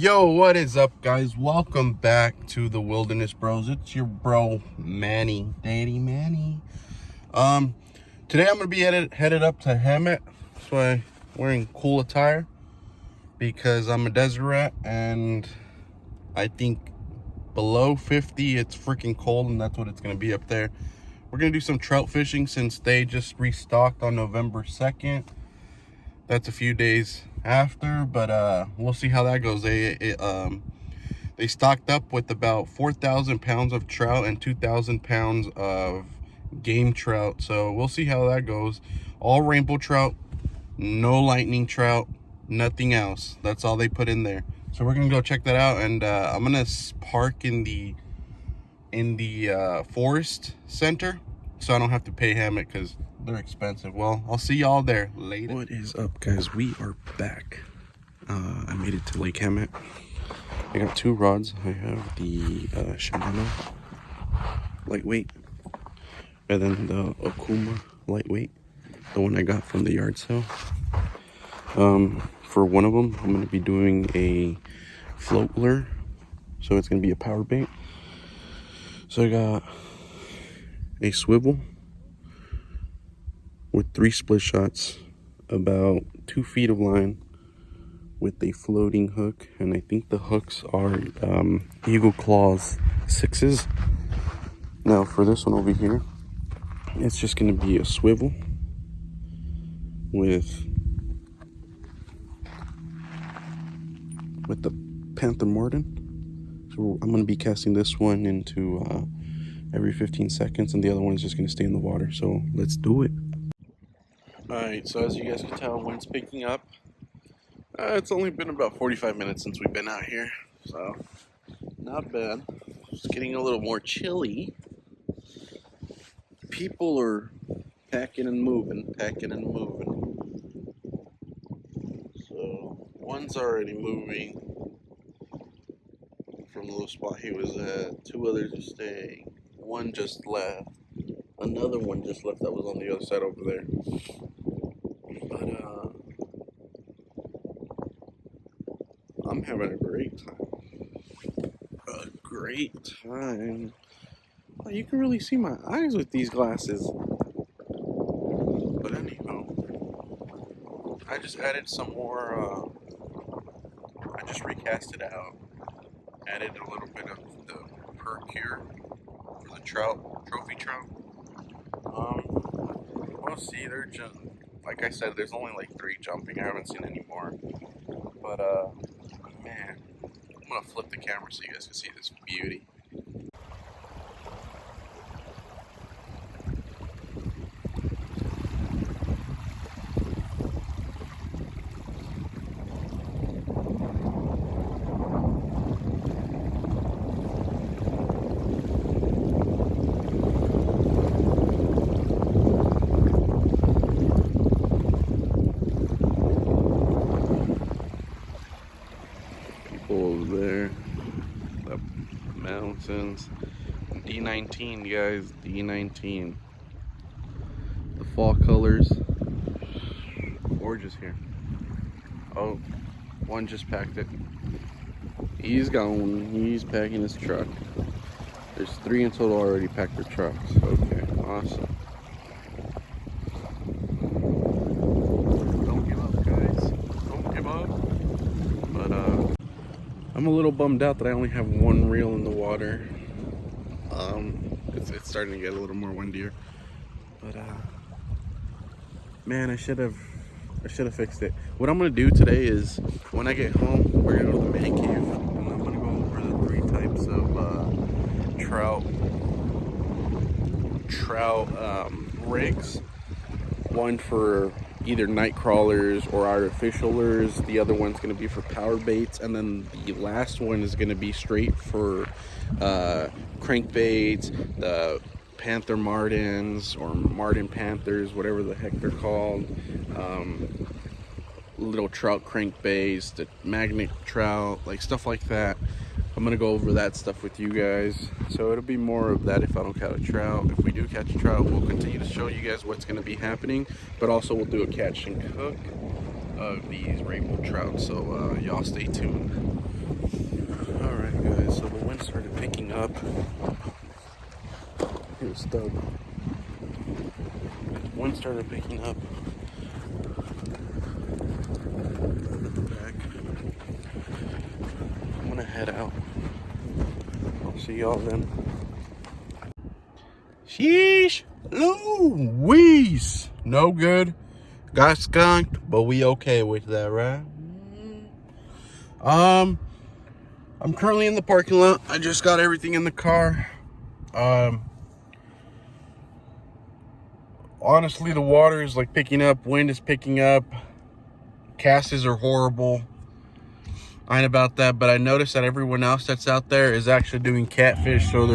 Yo, what is up, guys? Welcome back to the Wilderness Bros. It's your bro Manny, Daddy Manny. Today I'm gonna be headed up to Hemet. That's why I'm wearing cool attire, because I'm a desert rat, and I think below 50 it's freaking cold, and that's what it's gonna be up there. We're gonna do some trout fishing since they just restocked on November 2nd. That's a few days after, but we'll see how that goes. They stocked up with about 4,000 pounds of trout and 2,000 pounds of game trout, so we'll see how that goes. All rainbow trout, no lightning trout, nothing else. That's all they put in there. So we're gonna go check that out, and I'm gonna park in the forest center, so I don't have to pay Hammett because they're expensive. Well, I'll see y'all there later. What is up, guys? We are back. I made it to Lake Hammett. I got two rods. I have the Shimano lightweight, and then the Okuma lightweight, the one I got from the yard sale. For one of them, I'm going to be doing a float lure, so it's going to be a power bait. So I got a swivel with 3 split shots, about 2 feet of line with a floating hook, and I think the hooks are Eagle Claws 6s. Now for this one over here, it's just going to be a swivel with the Panther Martin. So I'm going to be casting this one into every 15 seconds, and the other one is just going to stay in the water. So let's do it. Alright, so as you guys can tell, wind's picking up. It's only been about 45 minutes since we've been out here, so not bad. It's getting a little more chilly. People are packing and moving. So one's already moving from the little spot he was at. 2 others are staying. One just left. Another one just left that was on the other side over there. But I'm having a great time. Oh, you can really see my eyes with these glasses. But anyhow, I just added some more, I just recast it out. Added a little bit of the Percure for the trophy trout. We'll see, they're just, like I said, there's only like 3 jumping. I haven't seen any more. But, man, I'm gonna flip the camera so you guys can see this beauty. Over there, the mountains. D19, guys, D19. The fall colors, gorgeous here. Oh, one just packed it. He's gone. He's packing his truck. There's 3 in total already packed their trucks. Okay, awesome. Don't give up, guys. Don't give up. But I'm a little bummed out that I only have 1 reel in the water. It's starting to get a little more windier. But man, I should have fixed it. What I'm gonna do today is, when I get home, we're gonna go to the man cave, and I'm gonna go over the 3 types of trout rigs. One for either night crawlers or artificial lures. The other one's going to be for power baits, and then the last one is going to be straight for crankbaits, the Panther Martins or Martin Panthers, whatever the heck they're called. Little trout crankbaits, the magnet trout, like stuff like that. I'm gonna go over that stuff with you guys, so it'll be more of that if I don't catch a trout. If we do catch a trout, we'll continue to show you guys what's going to be happening, but also we'll do a catch and cook of these rainbow trout, so y'all stay tuned. One started picking up. Here's Stub. One started picking up. Back. I'm gonna head out. I'll see y'all then. Sheesh! Louise! No good. Got skunked, but we okay with that, right? I'm currently in the parking lot. I just got everything in the car. Honestly, the water is like picking up, wind is picking up, casts are horrible. I ain't about that, but I noticed that everyone else that's out there is actually doing catfish, so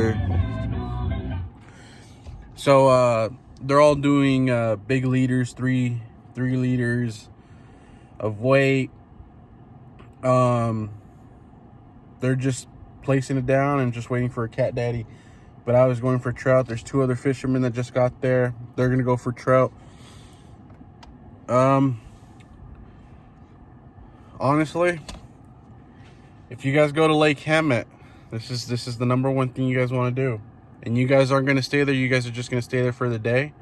they're all doing big leaders, three liters of weight. They're just placing it down and just waiting for a cat daddy. But I was going for trout. There's 2 other fishermen that just got there. They're gonna go for trout. Honestly, if you guys go to Lake Hemet, this is the #1 thing you guys want to do. And you guys aren't gonna stay there. You guys are just gonna stay there for the day.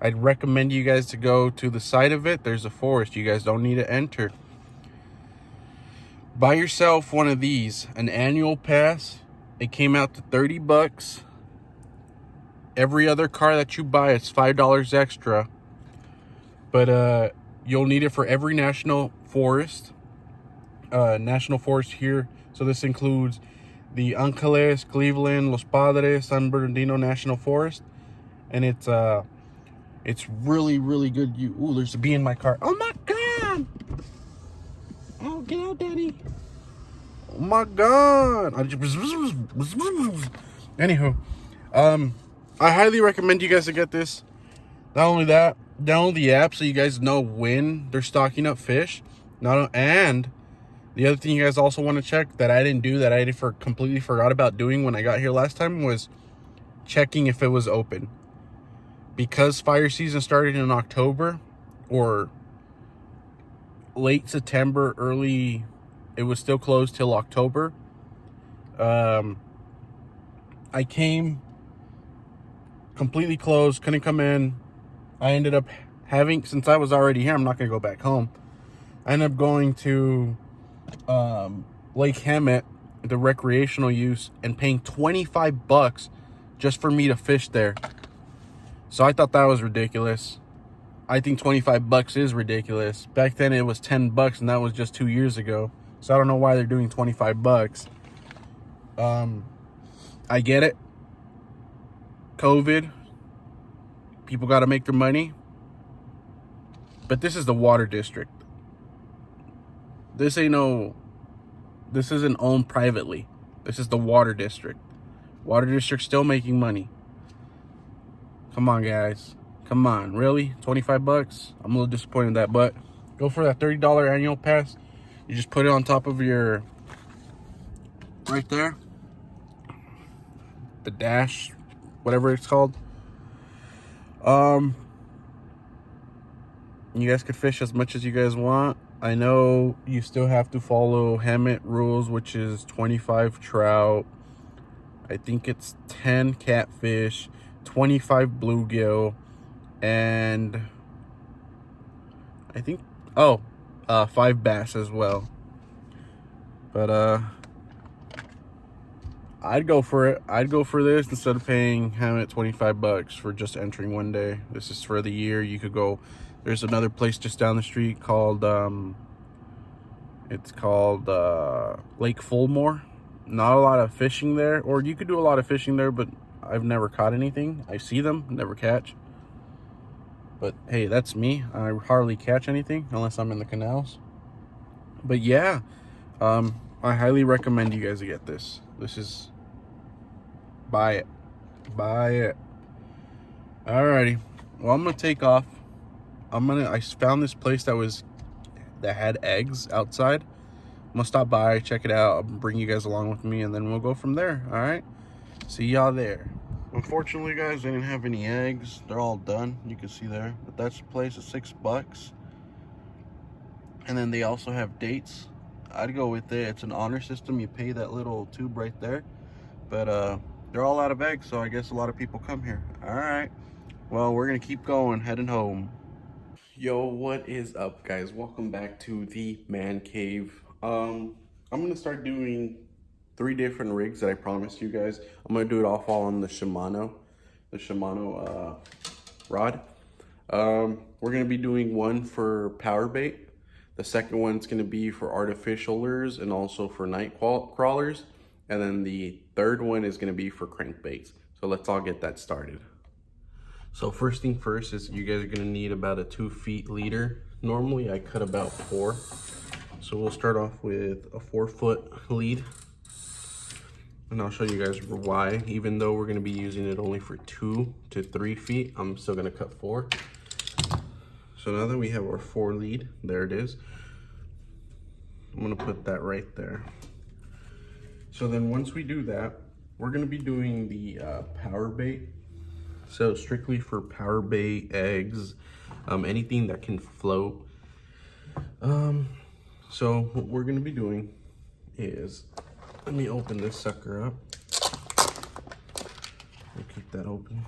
I'd recommend you guys to go to the side of it. There's a forest. You guys don't need to enter. Buy yourself one of these, an annual pass. It came out to $30. Every other car that you buy, it's $5 extra. But you'll need it for every national forest. National forest here. So this includes the Angeles, Cleveland, Los Padres, San Bernardino National Forest. And it's really, really good. Ooh, there's a bee in my car. Oh my God! Oh, get out, Daddy. Oh my God. Anywho, I highly recommend you guys to get this. Not only that, download the app so you guys know when they're stocking up fish. And the other thing you guys also want to check that I didn't do, that I completely forgot about doing when I got here last time, was checking if it was open. Because fire season started in October or late September, it was still closed till October. I came completely closed, couldn't come in. I ended up since I was already here, I'm not gonna go back home. I ended up going to Lake Hemet, the recreational use, and paying $25 just for me to fish there. So I thought that was ridiculous. I think $25 is ridiculous. Back then it was $10, and that was just 2 years ago. So I don't know why they're doing $25. I get it. COVID. People got to make their money. But this is the water district. This isn't owned privately. This is the water district. Water district still making money. Come on, guys. Come on, really? $25? I'm a little disappointed in that, but go for that $30 annual pass. You just put it on top of your, right there, the dash, whatever it's called. You guys could fish as much as you guys want. I know you still have to follow hemet rules, which is 25 trout. I think it's 10 catfish, 25 bluegill, and I think 5 bass as well. But I'd go for it. I'd go for this instead of paying Hemet $25 for just entering one day. This is for the year. You could go. There's another place just down the street called it's called Lake Fulmore. Not a lot of fishing there, or you could do a lot of fishing there, but I've never caught anything. I see them, never catch. But hey, that's me. I hardly catch anything unless I'm in the canals. But yeah, I highly recommend you guys to get this. This is, buy it. Buy it. Alrighty. Well, I'm gonna take off. I found this place that had eggs outside. I'm gonna stop by, check it out. I'll bring you guys along with me, and then we'll go from there. All right. See y'all there. Unfortunately, guys, they didn't have any eggs. They're all done. You can see there. But that's the place at $6. And then they also have dates. I'd go with it. It's an honor system. You pay that little tube right there. but they're all out of eggs, so I guess a lot of people come here. All right, well, we're gonna keep going, heading home. Yo, what is up, guys? Welcome back to the man cave. I'm gonna start doing 3 different rigs that I promised you guys. I'm gonna do it all on the Shimano rod. We're gonna be doing one for power bait. The second one's gonna be for artificial lures and also for night crawlers. And then the third one is gonna be for crankbaits. So let's all get that started. So first thing first is you guys are gonna need about a 2 feet leader. Normally I cut about 4. So we'll start off with a 4-foot lead. And I'll show you guys why. Even though we're gonna be using it only for 2 to 3 feet, I'm still gonna cut 4. So now that we have our 4 lead, there it is. I'm gonna put that right there. So then once we do that, we're gonna be doing the power bait. So strictly for power bait, eggs, anything that can float. So what we're gonna be doing is, let me open this sucker up. We'll keep that open.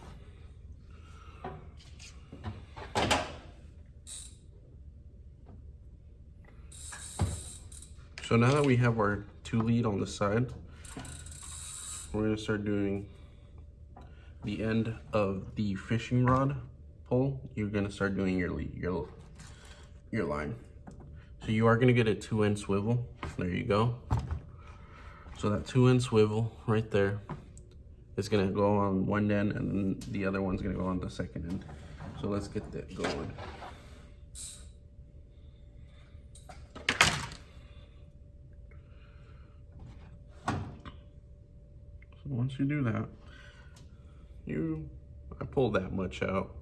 So now that we have our 2 lead on the side, we're gonna start doing the end of the fishing rod pull. You're gonna start doing your lead, your line. So you are gonna get a 2-end swivel. There you go. So that 2-end swivel right there is gonna go on one end, and then the other one's gonna go on the second end. So let's get that going. So once you do that, I pull that much out,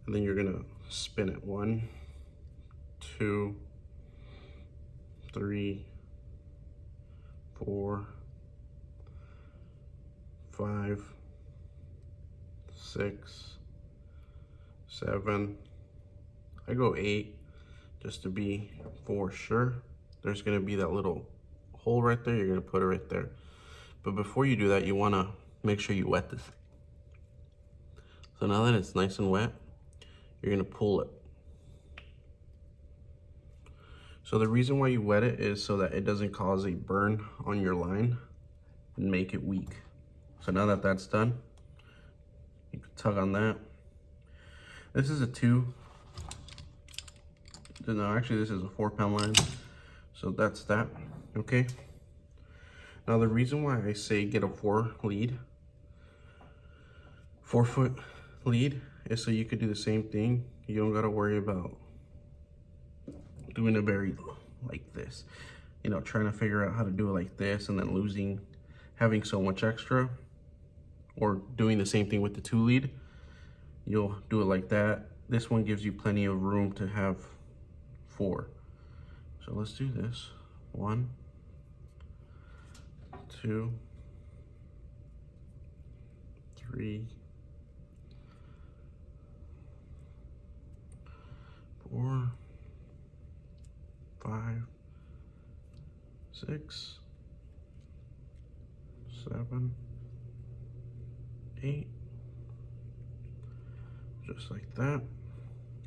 and then you're gonna spin it 1, 2, 3, 4, 5, 6, 7. I go 8 just to be for sure. There's gonna be that little hole right there. You're gonna put it right there. But before you do that, you wanna make sure you wet this. So now that it's nice and wet, you're gonna pull it. So the reason why you wet it is so that it doesn't cause a burn on your line and make it weak. So now that that's done, you can tug on that. This is a 2. No, actually this is a 4-pound line. So that's that, okay? Now the reason why I say get a 4-foot lead is so you could do the same thing. You don't gotta worry about doing a very like this, you know, trying to figure out how to do it like this and then having so much extra, or doing the same thing with the 2 lead. You'll do it like that. This one gives you plenty of room to have 4. So let's do this. 1, 2, 3, 4, 5, 6, 7, 8. Just like that.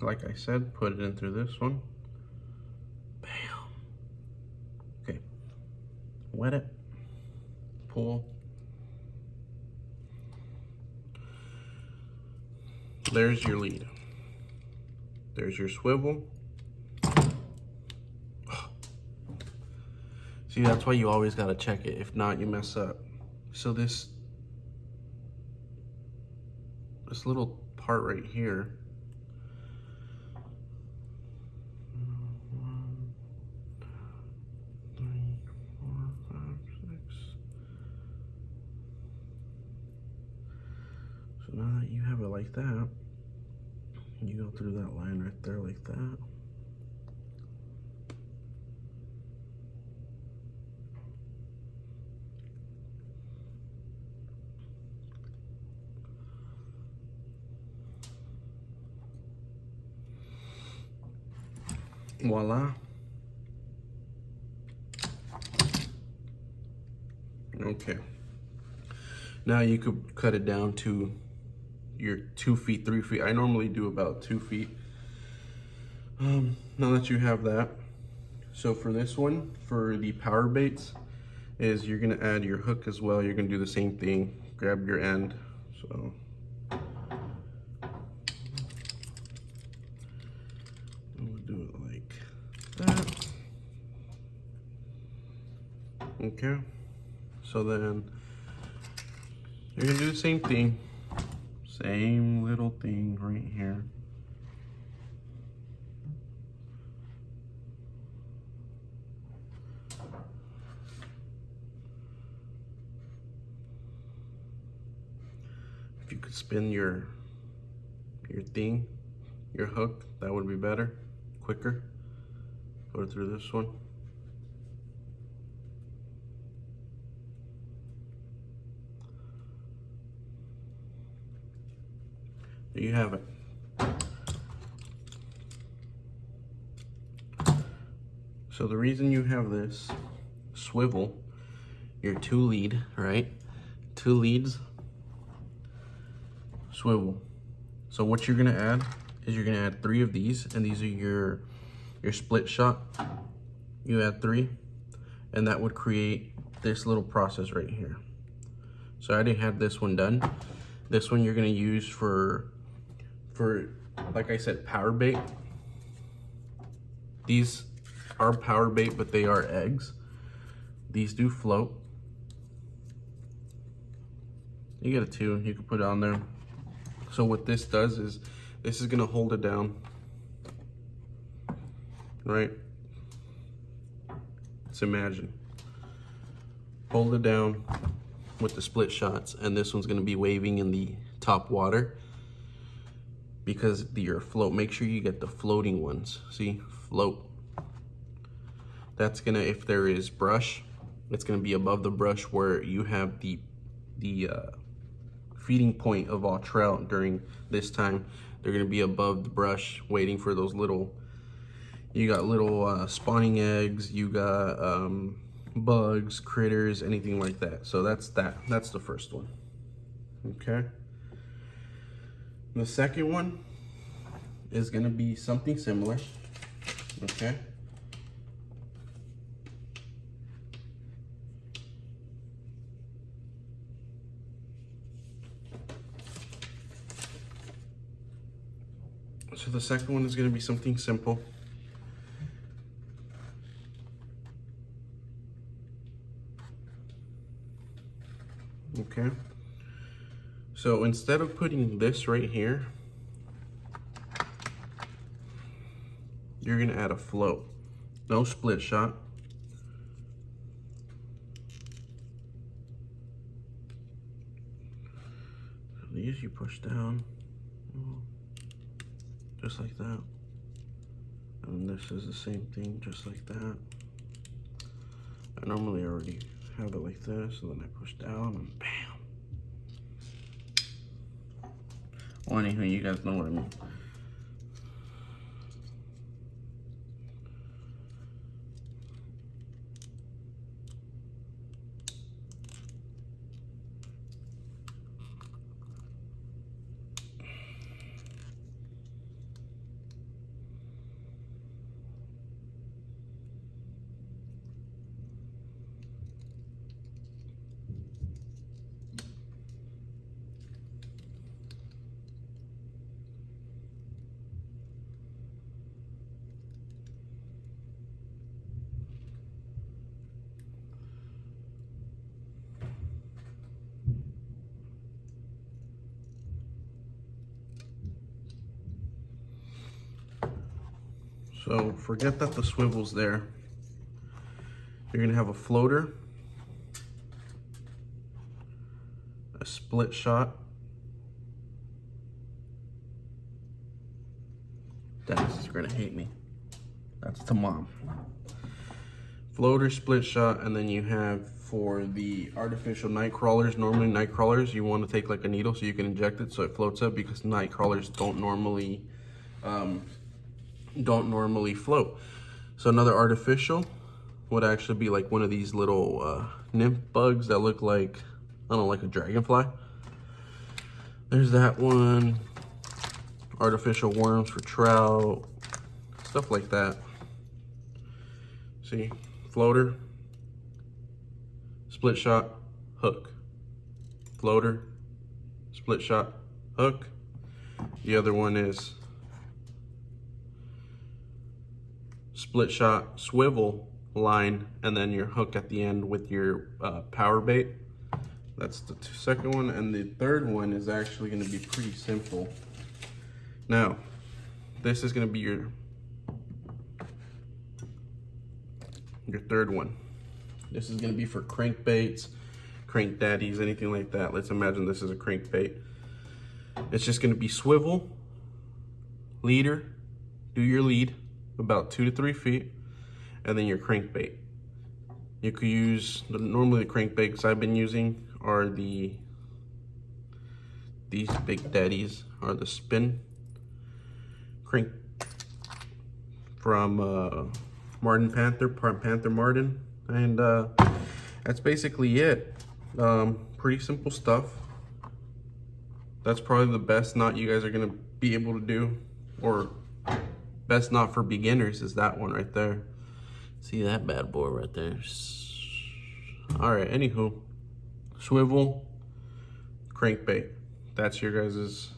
Like I said, put it in through this one. Bam. Okay. Wet it. Pull. There's your lead. There's your swivel. See, that's why you always gotta check it. If not, you mess up. So this little part right here, 1, 2, 3, 4, 5, 6. So now that you have it like that, you go through that line right there like that. Voila. Okay. Now you could cut it down to your 2 feet, 3 feet. I normally do about 2 feet. Now that you have that, so for this one, for the power baits, is you're gonna add your hook as well. You're gonna do the same thing. Grab your end. So we'll do it like that. Okay. So then you're gonna do the same thing. Same little thing right here. If you could spin your thing, your hook, that would be better, quicker. Go through this one. There you have it. So the reason you have this swivel, your 2 lead, right? 2 leads, swivel. So what you're gonna add is you're gonna add 3 of these, and these are your split shot. You add 3, and that would create this little process right here. So I already had this one done. This one you're gonna use for like I said, power bait. These are power bait, but they are eggs. These do float. You get a 2, you can put it on there. So what this does is, this is gonna hold it down, right? Let's imagine. Hold it down with the split shots, and this one's gonna be waving in the top water because your float, make sure you get the floating ones. See, float. That's gonna, if there is brush, it's gonna be above the brush where you have the feeding point of all trout during this time. They're gonna be above the brush waiting for those little, you got little spawning eggs, you got bugs, critters, anything like that. So that's the first one. Okay. The second one is gonna be something similar. Okay. So the second one is going to be something simple. Okay. So instead of putting this right here, you're going to add a float. No split shot. So these you push down. Just like that. And this is the same thing, just like that. I normally already have it like this, and then I push down and bam. Well, anyway, you guys know what I mean. So forget that the swivel's there. You're gonna have a floater, a split shot. Dennis is gonna hate me. That's to mom. Floater, split shot, and then you have for the artificial night crawlers, normally night crawlers, you want to take like a needle so you can inject it so it floats up, because night crawlers don't normally float. So another artificial would actually be like one of these little nymph bugs that look like I don't like a dragonfly. There's that one. Artificial worms for trout, stuff like that. See, floater, split shot, hook. Floater, split shot, hook. The other one is split shot, swivel line, and then your hook at the end with your power bait. That's the second one. And the third one is actually going to be pretty simple. Now, this is going to be your third one. This is going to be for crankbaits, crank daddies, anything like that. Let's imagine this is a crankbait. It's just going to be swivel, leader, do your lead about 2 to 3 feet, and then your crankbait. You could use, normally the crankbaits I've been using are these big daddies, are the spin crank from Martin Panther Martin, and that's basically it. Pretty simple stuff. That's probably the best knot you guys are gonna be able to do, or best knot for beginners is that one right there. See that bad boy right there. All right, anywho, swivel, crankbait. That's your guys's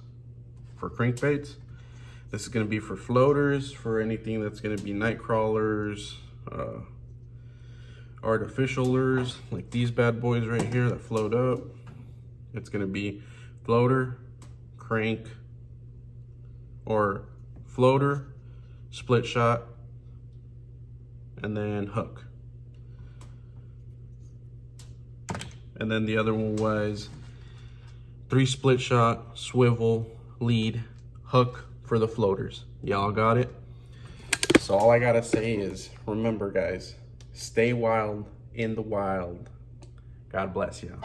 for crankbaits. This is going to be for floaters, for anything that's going to be night crawlers, artificial lures, like these bad boys right here that float up. It's going to be floater, crank, or floater, split shot, and then hook. And then the other one was 3 split shot, swivel, lead, hook for the floaters. Y'all got it? So all I gotta say is, remember guys, stay wild in the wild. God bless y'all.